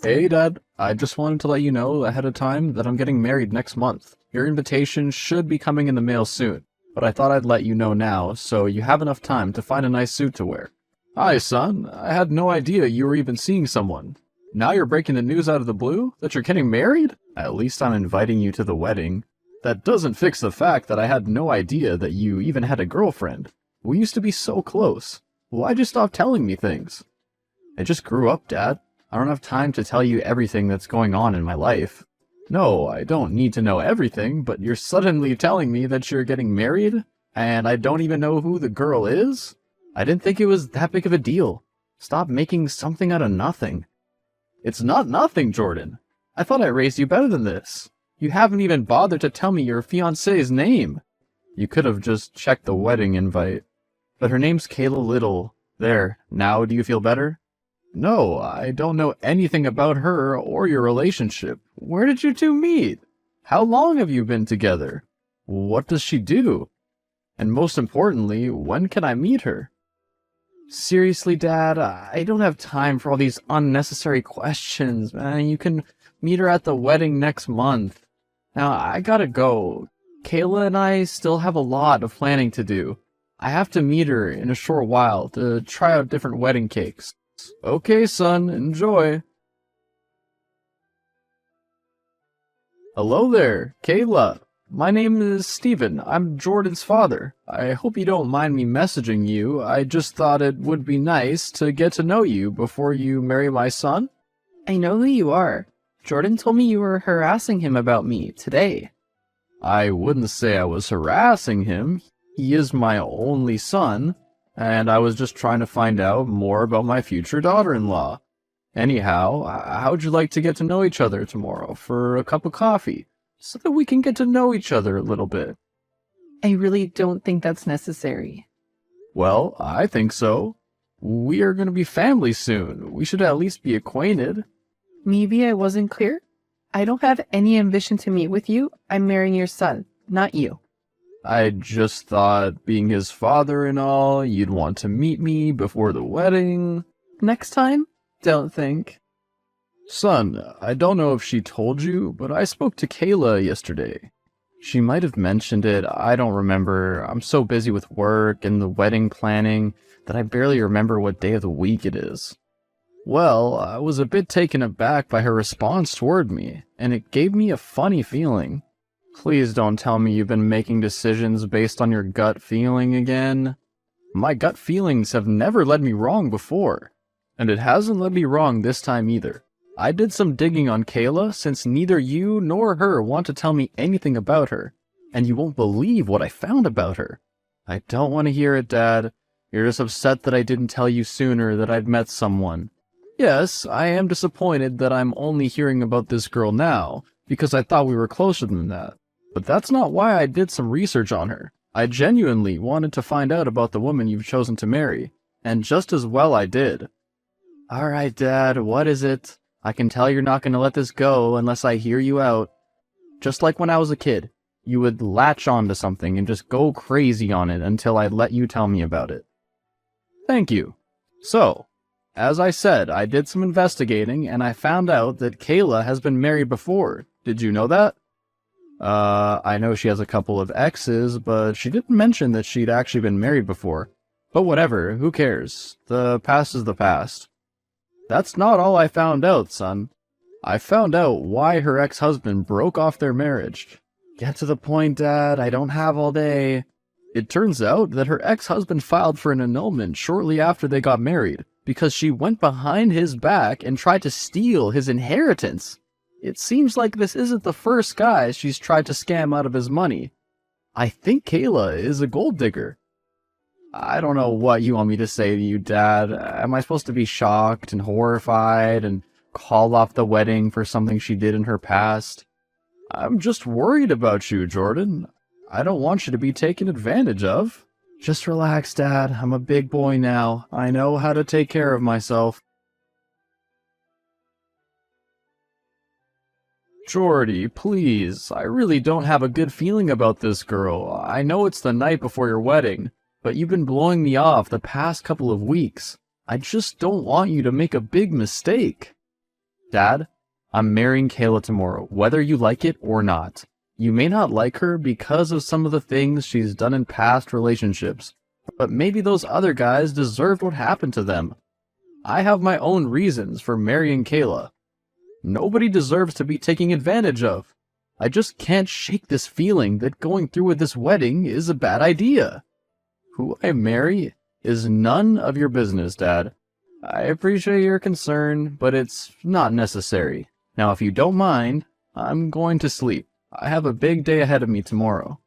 Hey Dad, I just wanted to let you know ahead of time that I'm getting married next month. Your invitation should be coming in the mail soon, but I thought I'd let you know now so you have enough time to find a nice suit to wear. Hi son, I had no idea you were even seeing someone. Now you're breaking the news out of the blue that you're getting married? At least I'm inviting you to the wedding. That doesn't fix the fact that I had no idea that you even had a girlfriend. We used to be so close. Why'd you stop telling me things? I just grew up, Dad. I don't have time to tell you everything that's going on in my life. No, I don't need to know everything, but you're suddenly telling me that you're getting married, and I don't even know who the girl is? I didn't think it was that big of a deal. Stop making something out of nothing. It's not nothing, Jordan. I thought I raised you better than this. You haven't even bothered to tell me your fiancé's name. You could have just checked the wedding invite. But her name's Kayla Little. There, now do you feel better? No, I don't know anything about her or your relationship. Where did you two meet? How long have you been together? What does she do? And most importantly, when can I meet her? Seriously, Dad, I don't have time for all these unnecessary questions, man. You can meet her at the wedding next month. Now, I gotta go. Kayla and I still have a lot of planning to do. I have to meet her in a short while to try out different wedding cakes. Okay, son, enjoy. Hello there, Kayla. My name is Steven. I'm Jordan's father. I hope you don't mind me messaging you. I just thought it would be nice to get to know you before you marry my son. I know who you are. Jordan told me you were harassing him about me today. I wouldn't say I was harassing him. He is my only son, and I was just trying to find out more about my future daughter-in-law. Anyhow, how'd you like to get to know each other tomorrow for a cup of coffee, so that we can get to know each other a little bit? I really don't think that's necessary. Well, I think so. We are going to be family soon. We should at least be acquainted. Maybe I wasn't clear. I don't have any ambition to meet with you. I'm marrying your son, not you. I just thought, being his father and all, you'd want to meet me before the wedding. Next time? Don't think. Son, I don't know if she told you, but I spoke to Kayla yesterday. She might have mentioned it, I don't remember. I'm so busy with work and the wedding planning that I barely remember what day of the week it is. Well, I was a bit taken aback by her response toward me, and it gave me a funny feeling. Please don't tell me you've been making decisions based on your gut feeling again. My gut feelings have never led me wrong before, and it hasn't led me wrong this time either. I did some digging on Kayla since neither you nor her want to tell me anything about her, and you won't believe what I found about her. I don't want to hear it, Dad. You're just upset that I didn't tell you sooner that I'd met someone. Yes, I am disappointed that I'm only hearing about this girl now, because I thought we were closer than that. But that's not why I did some research on her. I genuinely wanted to find out about the woman you've chosen to marry, and just as well I did. Alright, Dad, what is it? I can tell you're not going to let this go unless I hear you out. Just like when I was a kid, you would latch on to something and just go crazy on it until I let you tell me about it. Thank you. So, as I said, I did some investigating and I found out that Kayla has been married before. Did you know that? I know she has a couple of exes, but she didn't mention that she'd actually been married before. But whatever, who cares? The past is the past. That's not all I found out, son. I found out why her ex-husband broke off their marriage. Get to the point, Dad, I don't have all day. It turns out that her ex-husband filed for an annulment shortly after they got married, because she went behind his back and tried to steal his inheritance. It seems like this isn't the first guy she's tried to scam out of his money. I think Kayla is a gold digger. I don't know what you want me to say to you, Dad. Am I supposed to be shocked and horrified and call off the wedding for something she did in her past? I'm just worried about you, Jordan. I don't want you to be taken advantage of. Just relax, Dad. I'm a big boy now. I know how to take care of myself. Jordy, please. I really don't have a good feeling about this girl. I know it's the night before your wedding, but you've been blowing me off the past couple of weeks. I just don't want you to make a big mistake. Dad, I'm marrying Kayla tomorrow, whether you like it or not. You may not like her because of some of the things she's done in past relationships, but maybe those other guys deserved what happened to them. I have my own reasons for marrying Kayla. Nobody deserves to be taken advantage of. I just can't shake this feeling that going through with this wedding is a bad idea. Who I marry is none of your business, Dad. I appreciate your concern, but it's not necessary. Now, if you don't mind, I'm going to sleep. I have a big day ahead of me tomorrow.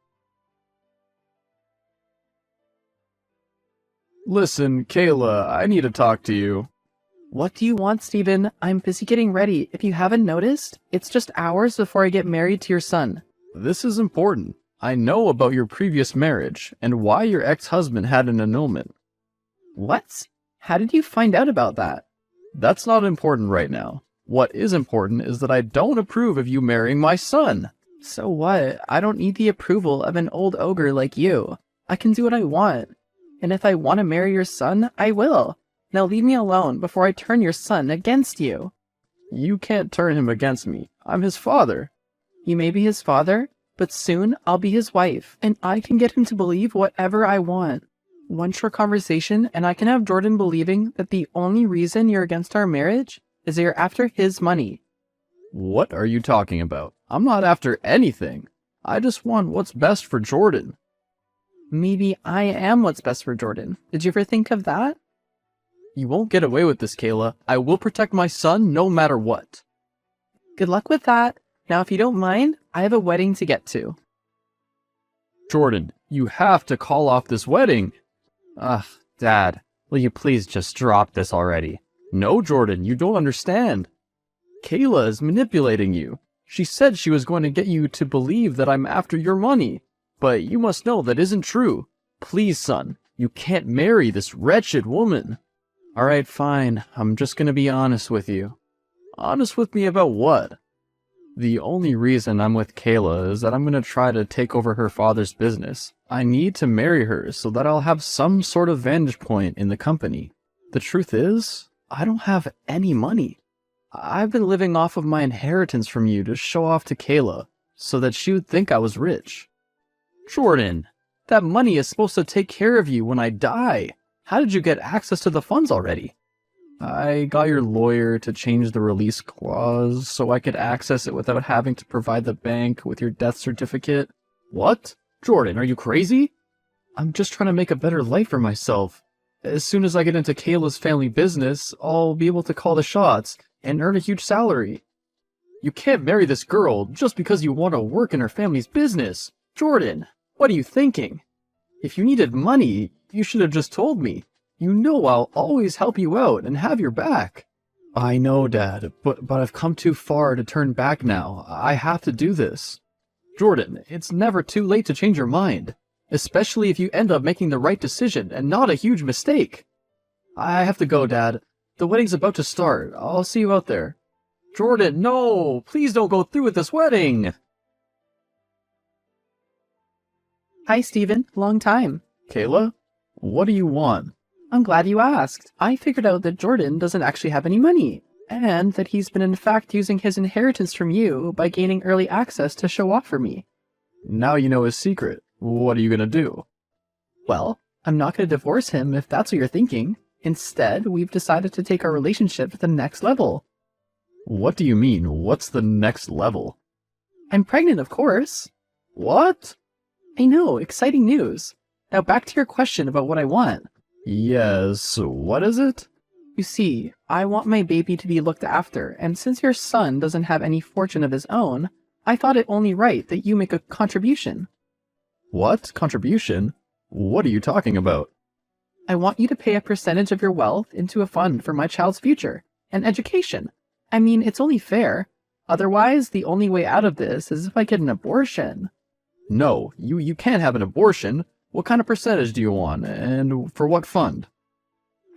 Listen, Kayla, I need to talk to you. What do you want, Stephen? I'm busy getting ready. If you haven't noticed, it's just hours before I get married to your son. This is important. I know about your previous marriage and why your ex-husband had an annulment. What? How did you find out about that? That's not important right now. What is important is that I don't approve of you marrying my son. So what? I don't need the approval of an old ogre like you. I can do what I want. And if I want to marry your son, I will. Now leave me alone before I turn your son against you. You can't turn him against me. I'm his father. You may be his father, but soon I'll be his wife, and I can get him to believe whatever I want. One short conversation, and I can have Jordan believing that the only reason you're against our marriage is that you're after his money. What are you talking about? I'm not after anything. I just want what's best for Jordan. Maybe I am what's best for Jordan. Did you ever think of that? You won't get away with this, Kayla. I will protect my son no matter what. Good luck with that. Now, if you don't mind, I have a wedding to get to. Jordan, you have to call off this wedding. Ugh, Dad, will you please just drop this already? No, Jordan, you don't understand. Kayla is manipulating you. She said she was going to get you to believe that I'm after your money. But you must know that isn't true. Please, son, you can't marry this wretched woman. Alright, fine. I'm just gonna be honest with you. Honest with me about what? The only reason I'm with Kayla is that I'm gonna try to take over her father's business. I need to marry her so that I'll have some sort of vantage point in the company. The truth is, I don't have any money. I've been living off of my inheritance from you to show off to Kayla so that she would think I was rich. Jordan, that money is supposed to take care of you when I die. How did you get access to the funds already? I got your lawyer to change the release clause so I could access it without having to provide the bank with your death certificate. What? Jordan, are you crazy? I'm just trying to make a better life for myself. As soon as I get into Kayla's family business, I'll be able to call the shots and earn a huge salary. You can't marry this girl just because you want to work in her family's business. Jordan, what are you thinking? If you needed money, you should have just told me. You know I'll always help you out and have your back. I know, Dad, but I've come too far to turn back now. I have to do this. Jordan, it's never too late to change your mind, especially if you end up making the right decision and not a huge mistake. I have to go, Dad. The wedding's about to start. I'll see you out there. Jordan, no! Please don't go through with this wedding! Hi, Stephen. Long time. Kayla, what do you want? I'm glad you asked. I figured out that Jordan doesn't actually have any money, and that he's been in fact using his inheritance from you by gaining early access to show off for me. Now you know his secret. What are you gonna do? Well, I'm not going to divorce him if that's what you're thinking. Instead, we've decided to take our relationship to the next level. What do you mean? What's the next level? I'm pregnant, of course. What? I know, exciting news. Now back to your question about what I want. Yes, what is it? You see, I want my baby to be looked after, and since your son doesn't have any fortune of his own, I thought it only right that you make a contribution. What? Contribution? What are you talking about? I want you to pay a percentage of your wealth into a fund for my child's future and education. I mean, it's only fair. Otherwise, the only way out of this is if I get an abortion. No, you can't have an abortion. What kind of percentage do you want, and for what fund?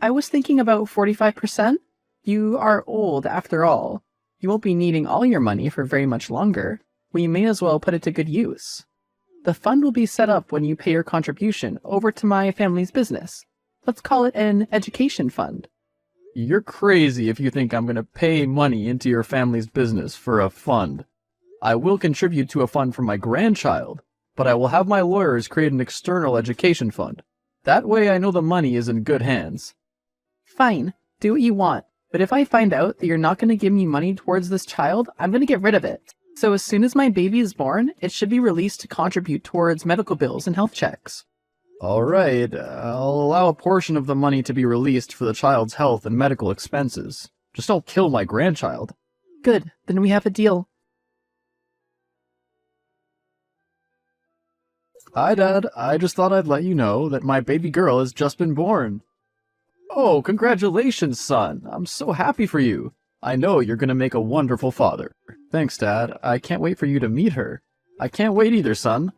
I was thinking about 45%. You are old, after all. You won't be needing all your money for very much longer. We may as well put it to good use. The fund will be set up when you pay your contribution over to my family's business. Let's call it an education fund. You're crazy if you think I'm gonna pay money into your family's business for a fund. I will contribute to a fund for my grandchild, but I will have my lawyers create an external education fund. That way I know the money is in good hands. Fine, do what you want. But if I find out that you're not going to give me money towards this child, I'm going to get rid of it. So as soon as my baby is born, it should be released to contribute towards medical bills and health checks. Alright, I'll allow a portion of the money to be released for the child's health and medical expenses. Just don't kill my grandchild. Good, then we have a deal. Hi, Dad. I just thought I'd let you know that my baby girl has just been born. Oh, congratulations, son. I'm so happy for you. I know you're gonna make a wonderful father. Thanks, Dad. I can't wait for you to meet her. I can't wait either, son.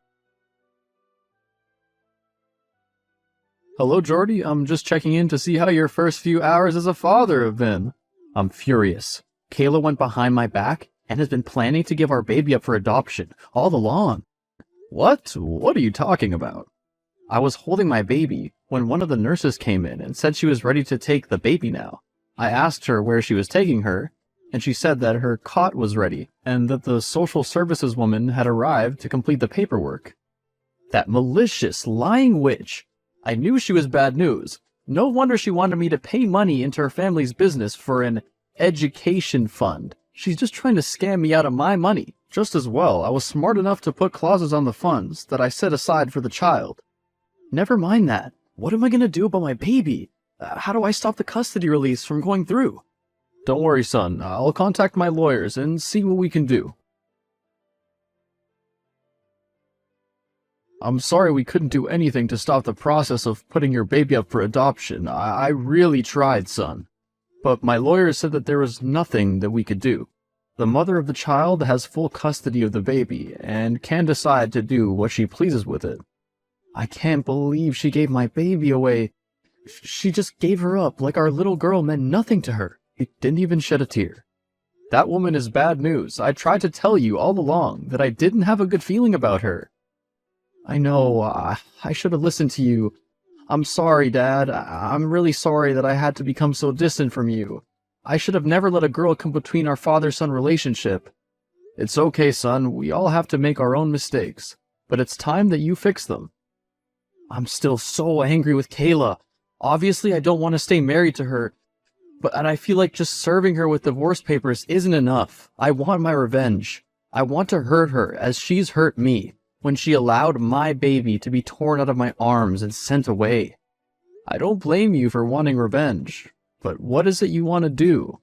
Hello, Jordy. I'm just checking in to see how your first few hours as a father have been. I'm furious. Kayla went behind my back and has been planning to give our baby up for adoption all along. What? What are you talking about? I was holding my baby when one of the nurses came in and said she was ready to take the baby now. I asked her where she was taking her, and she said that her cot was ready and that the social services woman had arrived to complete the paperwork. That malicious, lying witch. I knew she was bad news. No wonder she wanted me to pay money into her family's business for an education fund. She's just trying to scam me out of my money. Just as well, I was smart enough to put clauses on the funds that I set aside for the child. Never mind that. What am I going to do about my baby? How do I stop the custody release from going through? Don't worry, son. I'll contact my lawyers and see what we can do. I'm sorry we couldn't do anything to stop the process of putting your baby up for adoption. I really tried, son. But my lawyers said that there was nothing that we could do. The mother of the child has full custody of the baby and can decide to do what she pleases with it. I can't believe she gave my baby away. She just gave her up like our little girl meant nothing to her. She didn't even shed a tear. That woman is bad news. I tried to tell you all along that I didn't have a good feeling about her. I know, I should have listened to you. I'm sorry, Dad. I'm really sorry that I had to become so distant from you. I should have never let a girl come between our father-son relationship. It's okay, son. We all have to make our own mistakes. But it's time that you fix them. I'm still so angry with Kayla. Obviously, I don't want to stay married to her. And I feel like just serving her with divorce papers isn't enough. I want my revenge. I want to hurt her as she's hurt me when she allowed my baby to be torn out of my arms and sent away. I don't blame you for wanting revenge. But what is it you want to do?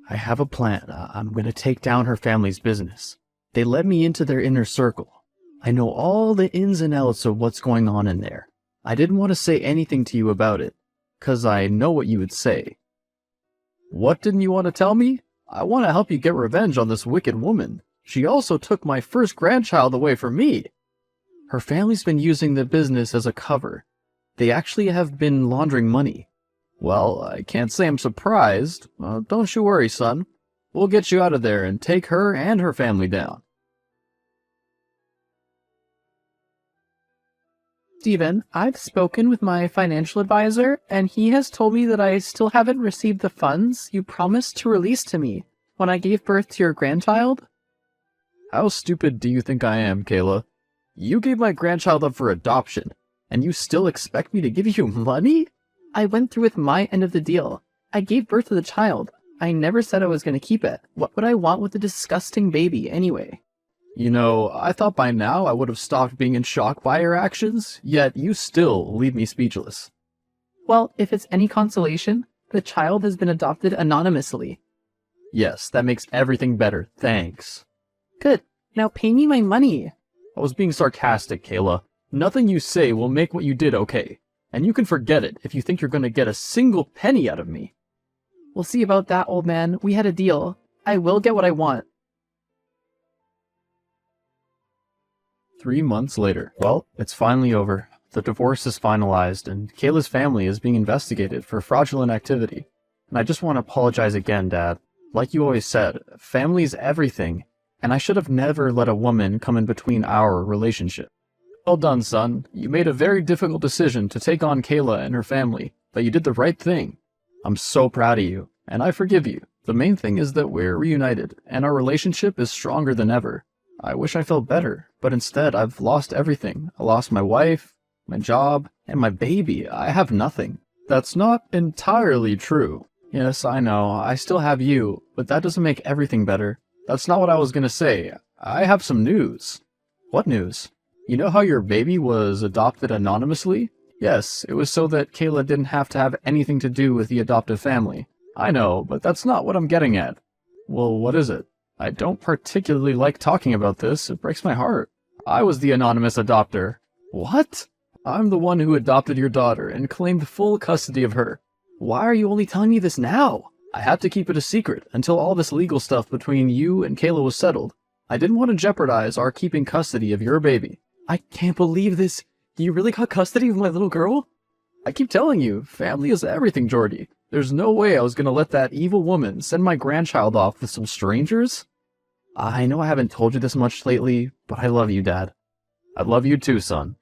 I have a plan. I'm going to take down her family's business. They let me into their inner circle. I know all the ins and outs of what's going on in there. I didn't want to say anything to you about it, 'cause I know what you would say. What didn't you want to tell me? I want to help you get revenge on this wicked woman. She also took my first grandchild away from me. Her family's been using the business as a cover. They actually have been laundering money. Well, I can't say I'm surprised. Don't you worry, son. We'll get you out of there and take her and her family down. Steven, I've spoken with my financial advisor, and he has told me that I still haven't received the funds you promised to release to me when I gave birth to your grandchild. How stupid do you think I am, Kayla? You gave my grandchild up for adoption, and you still expect me to give you money? I went through with my end of the deal. I gave birth to the child. I never said I was going to keep it. What would I want with a disgusting baby anyway? You know, I thought by now I would have stopped being in shock by your actions, yet you still leave me speechless. Well, if it's any consolation, the child has been adopted anonymously. Yes, that makes everything better, thanks. Good. Now pay me my money. I was being sarcastic, Kayla. Nothing you say will make what you did okay. And you can forget it if you think you're going to get a single penny out of me. We'll see about that, old man. We had a deal. I will get what I want. 3 months later. Well, it's finally over. The divorce is finalized, and Kayla's family is being investigated for fraudulent activity. And I just want to apologize again, Dad. Like you always said, family's everything, and I should have never let a woman come in between our relationship. Well done, son. You made a very difficult decision to take on Kayla and her family, but you did the right thing. I'm so proud of you, and I forgive you. The main thing is that we're reunited, and our relationship is stronger than ever. I wish I felt better, but instead I've lost everything. I lost my wife, my job, and my baby. I have nothing. That's not entirely true. Yes, I know, I still have you, but that doesn't make everything better. That's not what I was gonna say. I have some news. What news? You know how your baby was adopted anonymously? Yes, it was so that Kayla didn't have to have anything to do with the adoptive family. I know, but that's not what I'm getting at. Well, what is it? I don't particularly like talking about this. It breaks my heart. I was the anonymous adopter. What? I'm the one who adopted your daughter and claimed full custody of her. Why are you only telling me this now? I had to keep it a secret until all this legal stuff between you and Kayla was settled. I didn't want to jeopardize our keeping custody of your baby. I can't believe this. You really got custody of my little girl? I keep telling you, family is everything, Jordy. There's no way I was gonna let that evil woman send my grandchild off with some strangers. I know I haven't told you this much lately, but I love you, Dad. I love you too, son.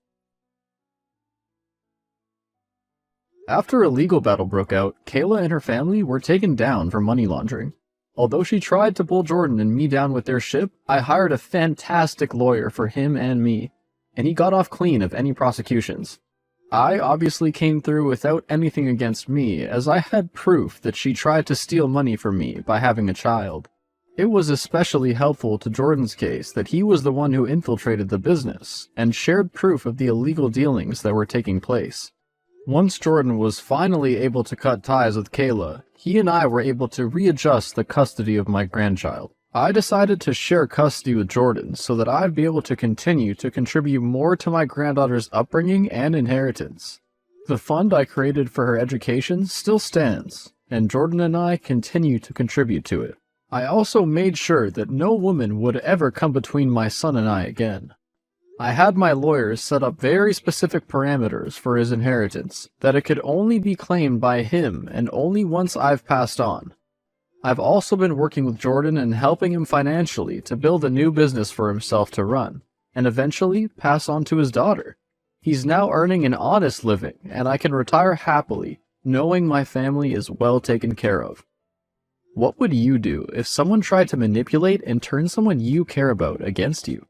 After a legal battle broke out, Kayla and her family were taken down for money laundering. Although she tried to pull Jordan and me down with their ship, I hired a fantastic lawyer for him and me, and he got off clean of any prosecutions. I obviously came through without anything against me, as I had proof that she tried to steal money from me by having a child. It was especially helpful to Jordan's case that he was the one who infiltrated the business, and shared proof of the illegal dealings that were taking place. Once Jordan was finally able to cut ties with Kayla, he and I were able to readjust the custody of my grandchild. I decided to share custody with Jordan so that I'd be able to continue to contribute more to my granddaughter's upbringing and inheritance. The fund I created for her education still stands, and Jordan and I continue to contribute to it. I also made sure that no woman would ever come between my son and I again. I had my lawyers set up very specific parameters for his inheritance, that it could only be claimed by him and only once I've passed on. I've also been working with Jordan and helping him financially to build a new business for himself to run, and eventually pass on to his daughter. He's now earning an honest living, and I can retire happily, knowing my family is well taken care of. What would you do if someone tried to manipulate and turn someone you care about against you?